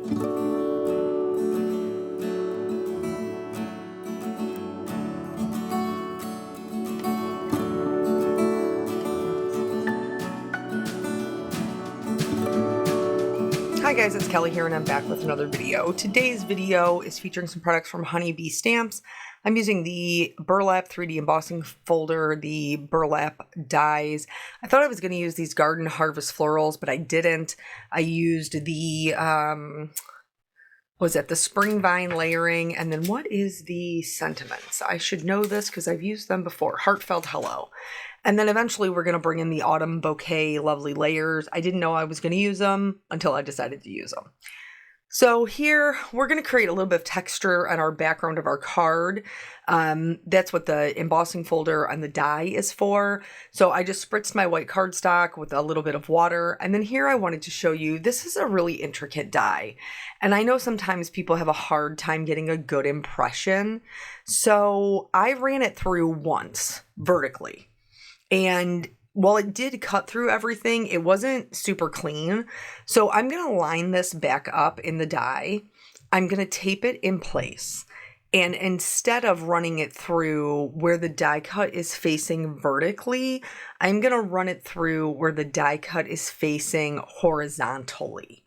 Hi guys, it's Kelly here and I'm back with another video. Today's video is featuring some products from Honeybee Stamps. I'm using the burlap 3D embossing folder, the burlap dies. I thought I was going to use these Garden Harvest florals, but I didn't. I used the, the spring vine layering, and then what is the sentiments? I should know this because I've used them before. Heartfelt Hello. And then eventually we're going to bring in the Autumn Bouquet Lovely Layers. I didn't know I was going to use them until I decided to use them. So here we're going to create a little bit of texture on our background of our card. That's what the embossing folder and the die is for. So I just spritzed my white cardstock with a little bit of water. And then here I wanted to show you, this is a really intricate die. And I know sometimes people have a hard time getting a good impression. So I ran it through once vertically. And while it did cut through everything, it wasn't super clean. So I'm going to line this back up in the die. I'm going to tape it in place. And instead of running it through where the die cut is facing vertically, I'm going to run it through where the die cut is facing horizontally.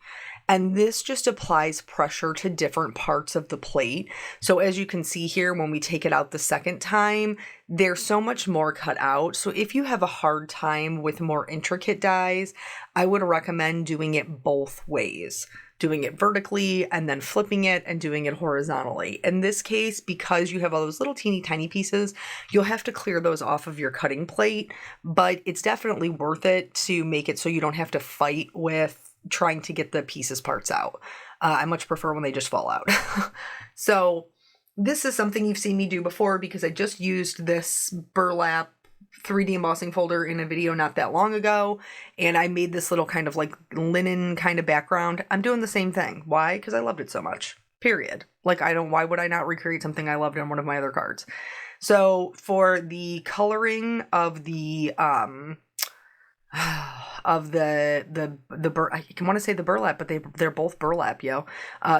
And this just applies pressure to different parts of the plate. So as you can see here, when we take it out the second time, there's so much more cut out. So if you have a hard time with more intricate dies, I would recommend doing it both ways. Doing it vertically and then flipping it and doing it horizontally. In this case, because you have all those little teeny tiny pieces, you'll have to clear those off of your cutting plate, but it's definitely worth it to make it so you don't have to fight with trying to get the pieces parts out. I much prefer when they just fall out. So this is something you've seen me do before because I just used this burlap 3D embossing folder in a video not that long ago, and I made this little kind of like linen kind of background. I'm doing the same thing. Why? Because I loved it so much. Period. Like why would I not recreate something I loved on one of my other cards? So for the coloring of the of the I want to say the burlap, but they're both burlap, yo.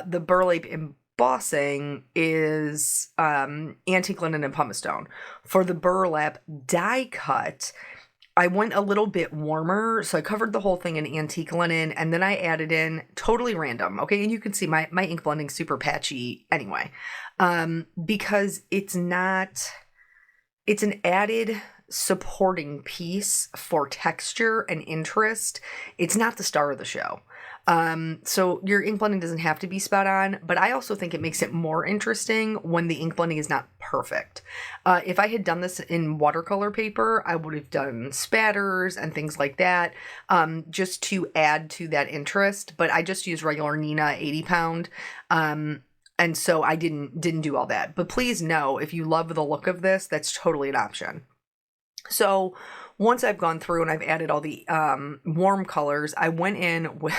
The burlap embossing is antique linen and pumice stone. For the burlap die cut, I went a little bit warmer, so I covered the whole thing in antique linen, and then I added in totally random. Okay, and you can see my ink blending super patchy anyway, because it's an added supporting piece for texture and interest. It's not the star of the show. So your ink blending doesn't have to be spot on, but I also think it makes it more interesting when the ink blending is not perfect. If I had done this in watercolor paper, I would have done spatters and things like that, just to add to that interest, but I just used regular Nina 80 pound. And so I didn't do all that, but please know if you love the look of this, that's totally an option. So once I've gone through and I've added all the warm colors, I went in with,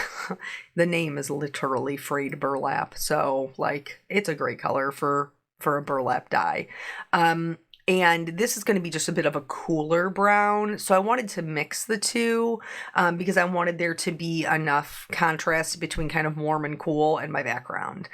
the name is literally frayed burlap. So like, it's a great color for a burlap die. And this is going to be just a bit of a cooler brown. So I wanted to mix the two because I wanted there to be enough contrast between kind of warm and cool in my background.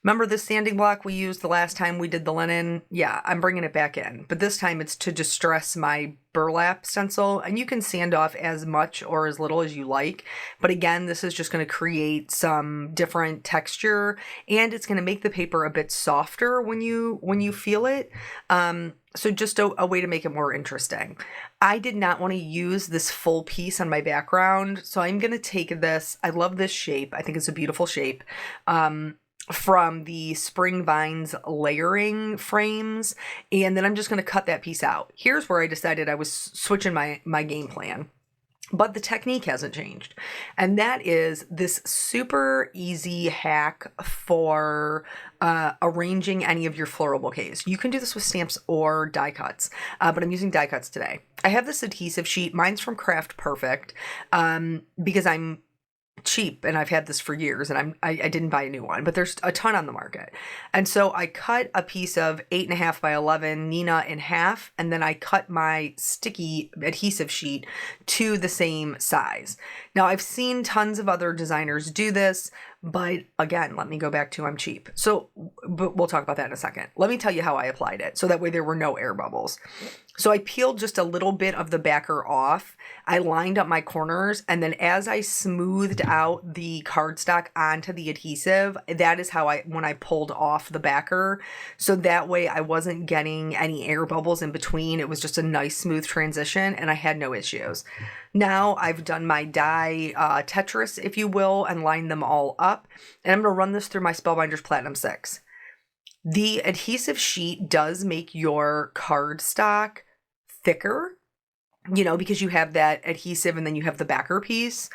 Remember this sanding block we used the last time we did the linen? Yeah, I'm bringing it back in, but this time it's to distress my burlap stencil, and you can sand off as much or as little as you like. But again, this is just going to create some different texture, and it's going to make the paper a bit softer when you feel it. So just a way to make it more interesting. I did not want to use this full piece on my background, so I'm going to take this. I love this shape. I think it's a beautiful shape. From the spring vines layering frames, and then I'm just going to cut that piece out. Here's where I decided I was switching my game plan, but the technique hasn't changed, and that is this super easy hack for arranging any of your floral bouquets. You can do this with stamps or die cuts, but I'm using die cuts today. I have this adhesive sheet. Mine's from Craft Perfect because I'm cheap and I've had this for years, and I didn't buy a new one, but there's a ton on the market. And so I cut a piece of 8.5 by 11 Nina in half, and then I cut my sticky adhesive sheet to the same size. Now I've seen tons of other designers do this, But again, let me go back to I'm cheap. So, but we'll talk about that in a second. Let me tell you how I applied it. So that way there were no air bubbles. So I peeled just a little bit of the backer off. I lined up my corners, and then as I smoothed out the cardstock onto the adhesive, that is how when I pulled off the backer. So that way I wasn't getting any air bubbles in between. It was just a nice smooth transition, and I had no issues. Now I've done my die Tetris, if you will, and lined them all up. And I'm going to run this through my Spellbinders Platinum 6. The adhesive sheet does make your cardstock thicker, because you have that adhesive and then you have the backer piece.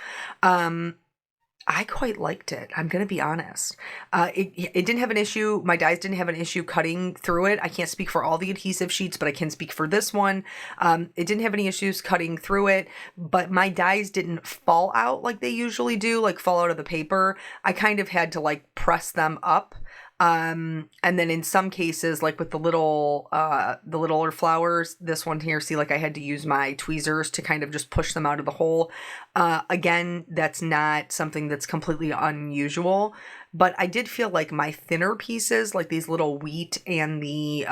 I quite liked it. I'm going to be honest. It didn't have an issue. My dies didn't have an issue cutting through it. I can't speak for all the adhesive sheets, but I can speak for this one. It didn't have any issues cutting through it, but my dies didn't fall out like they usually do, like fall out of the paper. I kind of had to like press them up. And then in some cases, like with the littler flowers, this one here, see, like I had to use my tweezers to kind of just push them out of the hole. Again, that's not something that's completely unusual, but I did feel like my thinner pieces, like these little wheat and the,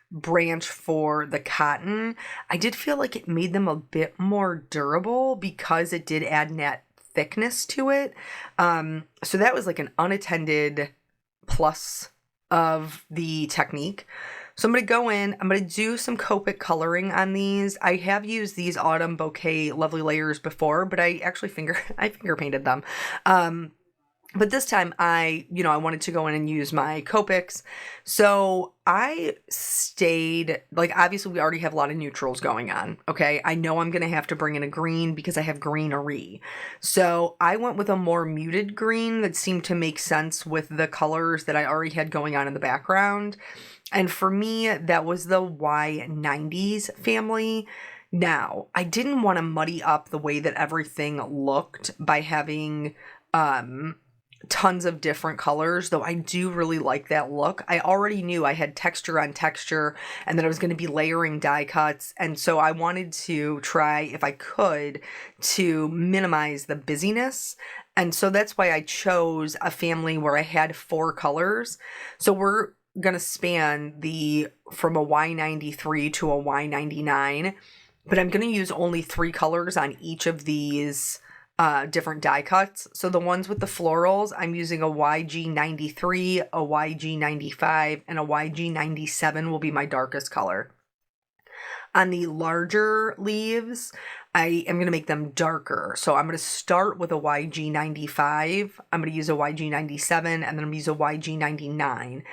branch for the cotton, I did feel like it made them a bit more durable because it did add that thickness to it. So that was like an unattended plus of the technique. So I'm going to go in, I'm going to do some Copic coloring on these. I have used these Autumn Bouquet Lovely Layers before, but I actually finger painted them. But this time I wanted to go in and use my Copics. So I stayed, like, obviously we already have a lot of neutrals going on. Okay. I know I'm going to have to bring in a green because I have greenery. So I went with a more muted green that seemed to make sense with the colors that I already had going on in the background. And for me, that was the Y90s family. Now, I didn't want to muddy up the way that everything looked by having, tons of different colors, though I do really like that look. I already knew I had texture on texture and that I was going to be layering die cuts, and so I wanted to try, if I could, to minimize the busyness. And so that's why I chose a family where I had 4 colors. So we're going to span from a Y93 to a Y99, but I'm going to use only 3 colors on each of these different die cuts. So the ones with the florals, I'm using a YG93, a YG95, and a YG97 will be my darkest color. On the larger leaves, I am going to make them darker. So I'm going to start with a YG95, I'm going to use a YG97, and then I'm going to use a YG99.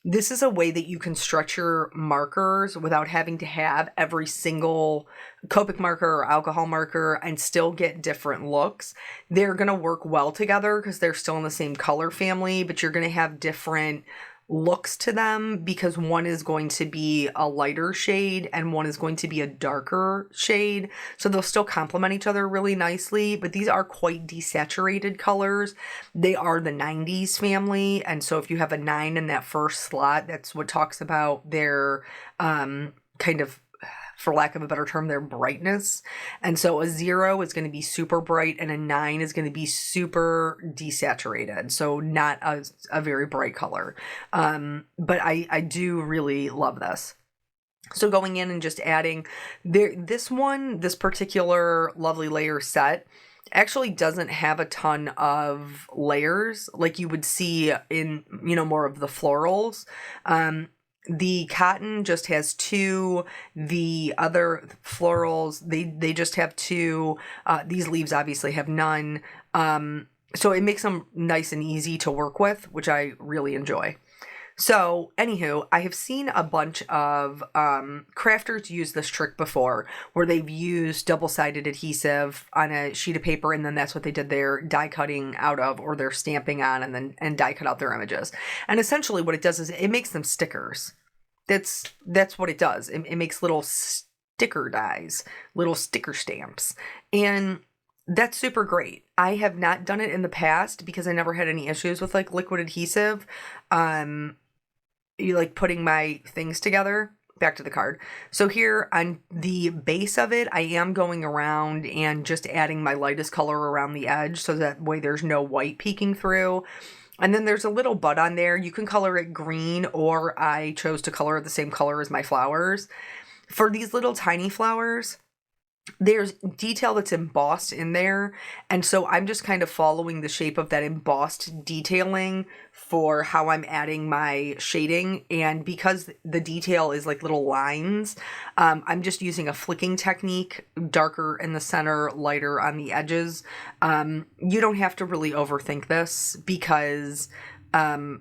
This is a way that you can stretch your markers without having to have every single Copic marker or alcohol marker and still get different looks. They're going to work well together because they're still in the same color family, but you're going to have different looks to them because one is going to be a lighter shade and one is going to be a darker shade. So they'll still complement each other really nicely, but these are quite desaturated colors. They are the 90s family. And so if you have a 9 in that first slot, that's what talks about their kind of, for lack of a better term, their brightness. And so a 0 is going to be super bright and a 9 is going to be super desaturated. So not a very bright color. But I do really love this. So going in and just adding this particular Lovely Layer set actually doesn't have a ton of layers like you would see in, more of the florals. The cotton just has 2. The other florals, they just have 2. These leaves obviously have none. So it makes them nice and easy to work with, which I really enjoy. So, anywho, I have seen a bunch of crafters use this trick before, where they've used double-sided adhesive on a sheet of paper, and then that's what they did their die cutting out of, or their stamping on, and die cut out their images. And essentially what it does is it makes them stickers. That's what it does. It makes little sticker dies, little sticker stamps. And that's super great. I have not done it in the past because I never had any issues with like liquid adhesive. You like putting my things together. back to the card. So here on the base of it, I am going around and just adding my lightest color around the edge so that way there's no white peeking through. And then there's a little bud on there. You can color it green, or I chose to color it the same color as my flowers. For these little tiny flowers, there's detail that's embossed in there, and so I'm just kind of following the shape of that embossed detailing for how I'm adding my shading. And because the detail is like little lines, I'm just using a flicking technique, darker in the center, lighter on the edges. You don't have to really overthink this because all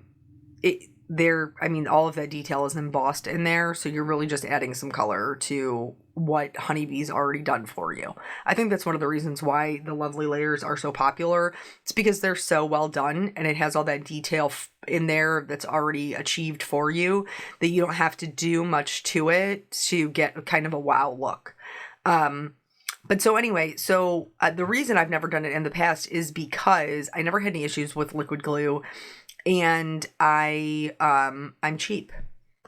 of that detail is embossed in there, so you're really just adding some color to what Honeybee's already done for you. I think that's one of the reasons why the Lovely Layers are so popular. It's because they're so well done, and it has all that detail in there that's already achieved for you, that you don't have to do much to it to get kind of a wow look. But so anyway, the reason I've never done it in the past is because I never had any issues with liquid glue, and I'm cheap.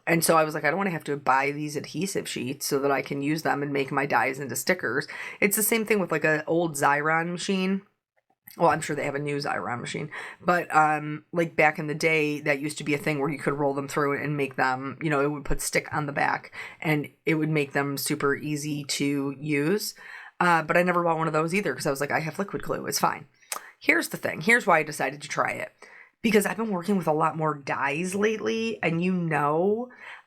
And so I was like, I don't want to have to buy these adhesive sheets so that I can use them and make my dies into stickers. It's the same thing with like an old Xyron machine. Well, I'm sure they have a new Xyron machine, but like back in the day, that used to be a thing where you could roll them through it and make them, it would put stick on the back and it would make them super easy to use. But I never bought one of those either because I was like, I have liquid glue. It's fine. Here's the thing. Here's why I decided to try it. Because I've been working with a lot more dies lately, and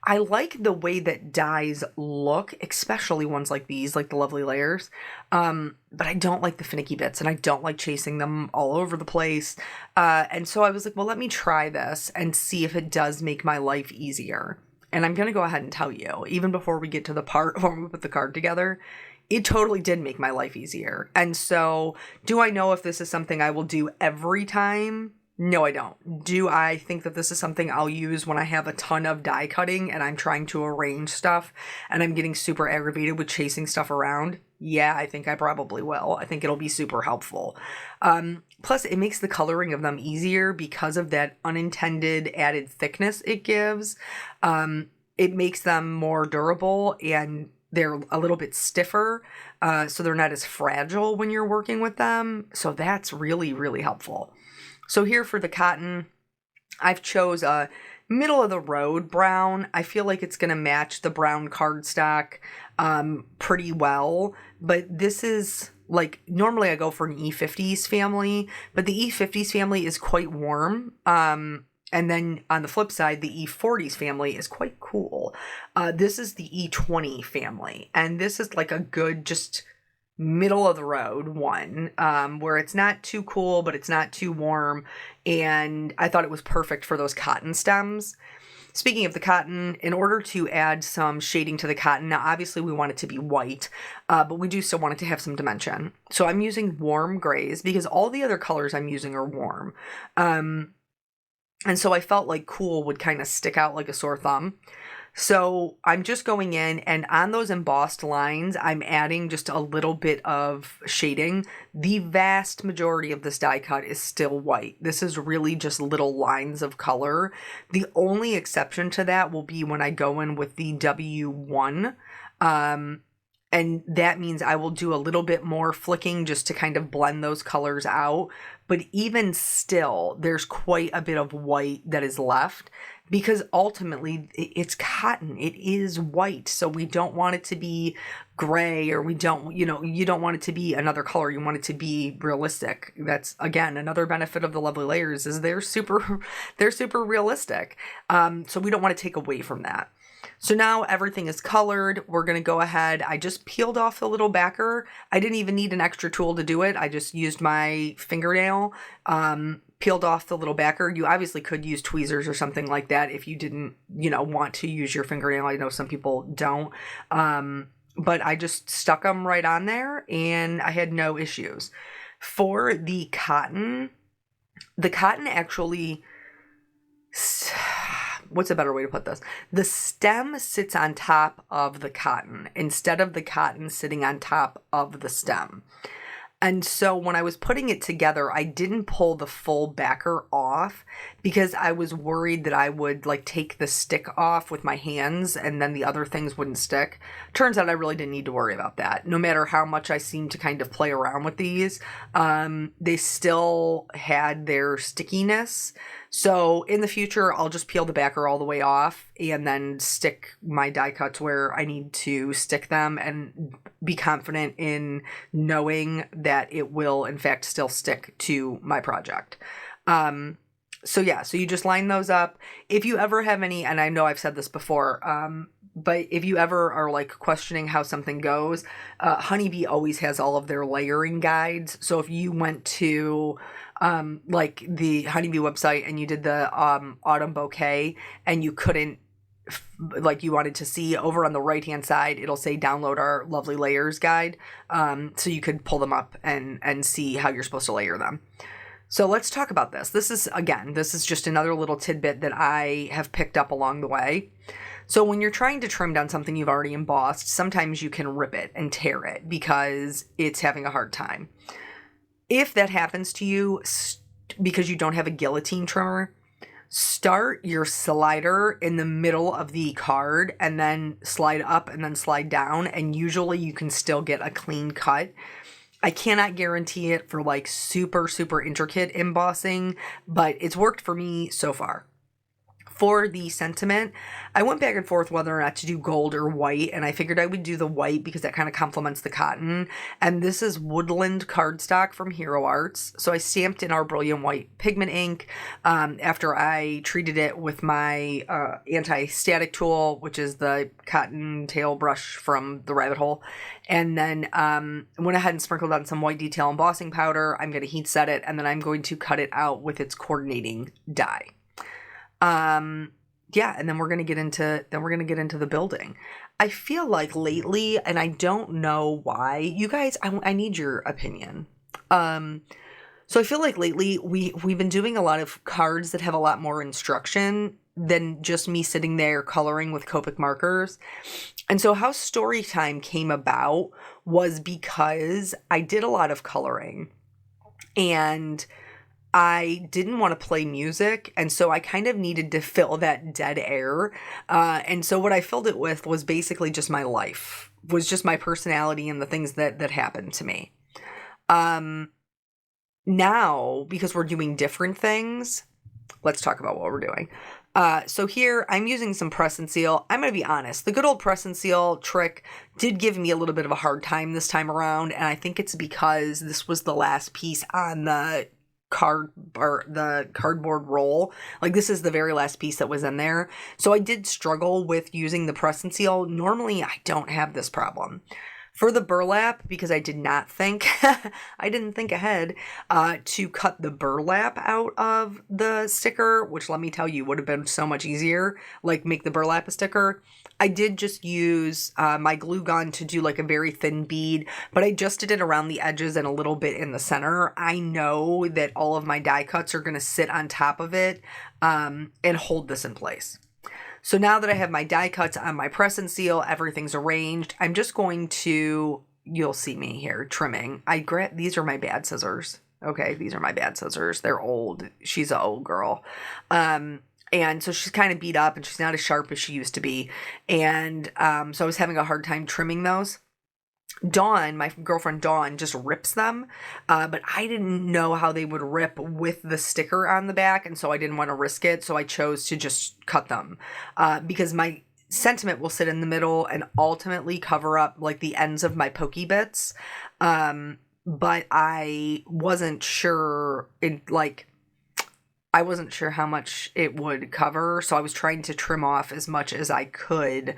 I like the way that dies look, especially ones like these, like the Lovely Layers. But I don't like the finicky bits, and I don't like chasing them all over the place. And so I was like, well, let me try this and see if it does make my life easier. And I'm going to go ahead and tell you, even before we get to the part where we put the card together, it totally did make my life easier. And so do I know if this is something I will do every time? No, I don't. Do I think that this is something I'll use when I have a ton of die cutting and I'm trying to arrange stuff and I'm getting super aggravated with chasing stuff around? Yeah, I think I probably will. I think it'll be super helpful. Plus, it makes the coloring of them easier because of that unintended added thickness it gives. It makes them more durable and they're a little bit stiffer, so they're not as fragile when you're working with them. So that's really, really helpful. So here for the cotton, I've chose a middle of the road brown. I feel like it's going to match the brown cardstock pretty well, but this is like, normally I go for an E50s family, but the E50s family is quite warm. And then on the flip side, the E40s family is quite cool. This is the E20 family, and this is like a good, just middle of the road one, where it's not too cool, but it's not too warm. And I thought it was perfect for those cotton stems. Speaking of the cotton, in order to add some shading to the cotton, now obviously we want it to be white, but we do still want it to have some dimension. So I'm using warm grays because all the other colors I'm using are warm. And so I felt like cool would kind of stick out like a sore thumb. So I'm just going in, and on those embossed lines, I'm adding just a little bit of shading. The vast majority of this die cut is still white. This is really just little lines of color. The only exception to that will be when I go in with the W1. And that means I will do a little bit more flicking just to kind of blend those colors out. But even still, there's quite a bit of white that is left because ultimately it's cotton. It is white. So we don't want it to be gray, or you don't want it to be another color. You want it to be realistic. That's, again, another benefit of the Lovely Layers is they're super realistic. So we don't want to take away from that. So now everything is colored. We're going to go ahead. I just peeled off the little backer. I didn't even need an extra tool to do it. I just used my fingernail, peeled off the little backer. You obviously could use tweezers or something like that if you didn't, want to use your fingernail. I know some people don't. But I just stuck them right on there and I had no issues. For the cotton actually... What's a better way to put this? The stem sits on top of the cotton instead of the cotton sitting on top of the stem. And so when I was putting it together, I didn't pull the full backer off because I was worried that I would like take the stick off with my hands and then the other things wouldn't stick. Turns out I really didn't need to worry about that. No matter how much I seem to kind of play around with these, they still had their stickiness. So in the future, I'll just peel the backer all the way off and then stick my die cuts where I need to stick them and be confident in knowing that it will in fact still stick to my project. So you just line those up. If you ever have any, and I know I've said this before, but if you ever are like questioning how something goes, Honeybee always has all of their layering guides. So if you went to like the Honeybee website and you did the autumn bouquet and you couldn't, like you wanted to see, over on the right hand side it'll say download our lovely layers guide, so you could pull them up and see how you're supposed to layer them. So let's talk about this. This is just another little tidbit that I have picked up along the way. So when you're trying to trim down something you've already embossed, sometimes you can rip it and tear it because it's having a hard time. If that happens to you because you don't have a guillotine trimmer, start your slider in the middle of the card and then slide up and then slide down, and usually you can still get a clean cut. I cannot guarantee it for like super, super intricate embossing, but it's worked for me so far. For the sentiment, I went back and forth whether or not to do gold or white, and I figured I would do the white because that kind of complements the cotton. And this is Woodland cardstock from Hero Arts. So I stamped in our Brilliant White pigment ink after I treated it with my anti-static tool, which is the cotton tail brush from the rabbit hole. And then went ahead and sprinkled on some white detail embossing powder. I'm going to heat set it, and then I'm going to cut it out with its coordinating die. And then we're going to get into the building. I feel like lately, and I don't know why, you guys, I need your opinion. So I feel like lately we've been doing a lot of cards that have a lot more instruction than just me sitting there coloring with Copic markers. And so how Storytime came about was because I did a lot of coloring and I didn't want to play music, and so I kind of needed to fill that dead air. And so what I filled it with was basically just my life, was just my personality and the things that happened to me. Now, because we're doing different things, let's talk about what we're doing. So here I'm using some press and seal. I'm going to be honest. The good old press and seal trick did give me a little bit of a hard time this time around. And I think it's because this was the last piece on the cardboard roll. Like this is the very last piece that was in there. So I did struggle with using the press and seal. Normally I don't have this problem. For the burlap, because I did not think, I didn't think ahead to cut the burlap out of the sticker, which let me tell you would have been so much easier, like make the burlap a sticker. I did just use my glue gun to do like a very thin bead, but I just did it around the edges and a little bit in the center. I know that all of my die cuts are going to sit on top of it and hold this in place. So now that I have my die cuts on my press and seal, everything's arranged. I'm just going to, you'll see me here trimming. These are my bad scissors. Okay, these are my bad scissors. They're old. She's an old girl. And so she's kind of beat up and she's not as sharp as she used to be. And so I was having a hard time trimming those. Dawn, my girlfriend Dawn, just rips them, but I didn't know how they would rip with the sticker on the back, and so I didn't want to risk it, so I chose to just cut them, because my sentiment will sit in the middle and ultimately cover up like the ends of my pokey bits, but I wasn't sure I wasn't sure how much it would cover, so I was trying to trim off as much as I could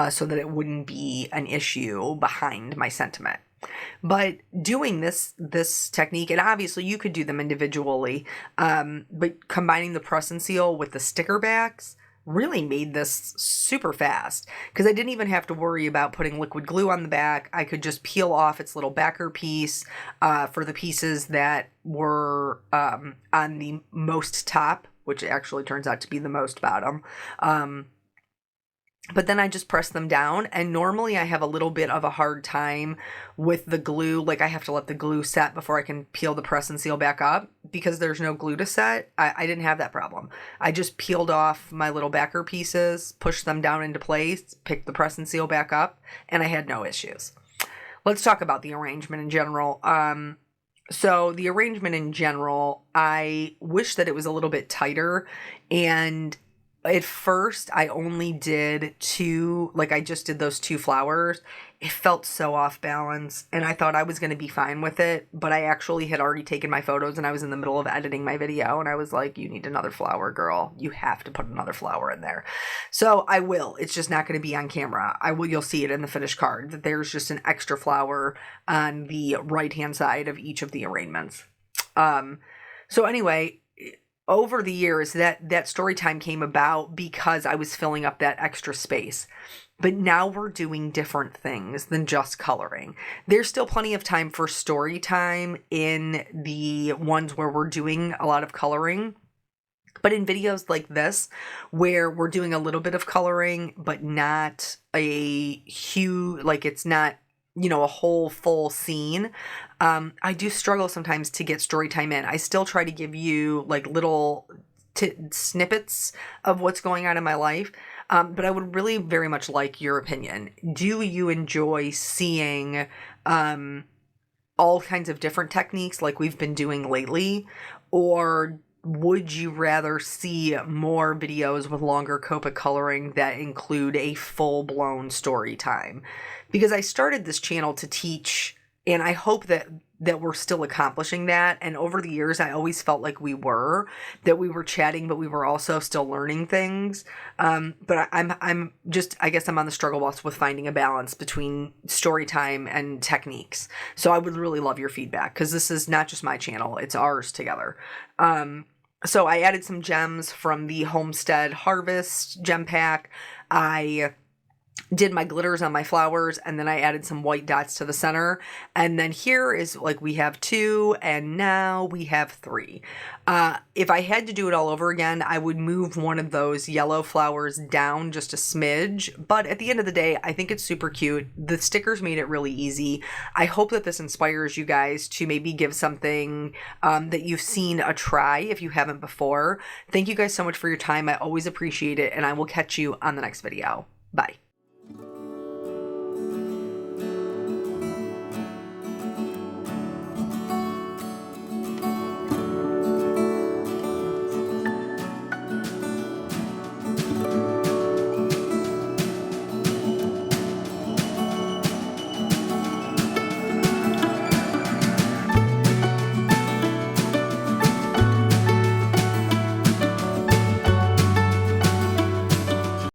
so that it wouldn't be an issue behind my sentiment. But doing this technique, and obviously you could do them individually, but combining the press and seal with the sticker backs really made this super fast because I didn't even have to worry about putting liquid glue on the back. I could just peel off its little backer piece for the pieces that were on the most top, which actually turns out to be the most bottom. But then I just press them down, and normally I have a little bit of a hard time with the glue. Like I have to let the glue set before I can peel the press and seal back up because there's no glue to set. I didn't have that problem. I just peeled off my little backer pieces, pushed them down into place, picked the press and seal back up, and I had no issues. Let's talk about the arrangement in general. So the arrangement in general, I wish that it was a little bit tighter, and at first I only did two, like I just did those 2 flowers. It felt so off balance, and I thought I was going to be fine with it, but I actually had already taken my photos and I was in the middle of editing my video, and I was like, you need another flower, girl. You have to put another flower in there. So I will. It's just not going to be on camera. You'll see it in the finished card that there's just an extra flower on the right-hand side of each of the arrangements. So anyway, over the years, that Storytime came about because I was filling up that extra space. But now we're doing different things than just coloring. There's still plenty of time for Storytime in the ones where we're doing a lot of coloring. But in videos like this, where we're doing a little bit of coloring, but not a huge, like it's not, a whole full scene, I do struggle sometimes to get story time in. I still try to give you like little snippets of what's going on in my life, but I would really very much like your opinion. Do you enjoy seeing all kinds of different techniques like we've been doing lately, or would you rather see more videos with longer Copic coloring that include a full-blown story time? Because I started this channel to teach, and I hope that we're still accomplishing that. And over the years, I always felt like that we were chatting, but we were also still learning things. But I'm just, I guess I'm on the struggle bus with finding a balance between story time and techniques. So I would really love your feedback, because this is not just my channel, it's ours together. So I added some gems from the Homestead Harvest gem pack. I did my glitters on my flowers, and then I added some white dots to the center. And then here is like we have 2, and now we have 3. If I had to do it all over again, I would move one of those yellow flowers down just a smidge. But at the end of the day, I think it's super cute. The stickers made it really easy. I hope that this inspires you guys to maybe give something that you've seen a try if you haven't before. Thank you guys so much for your time. I always appreciate it, and I will catch you on the next video. Bye.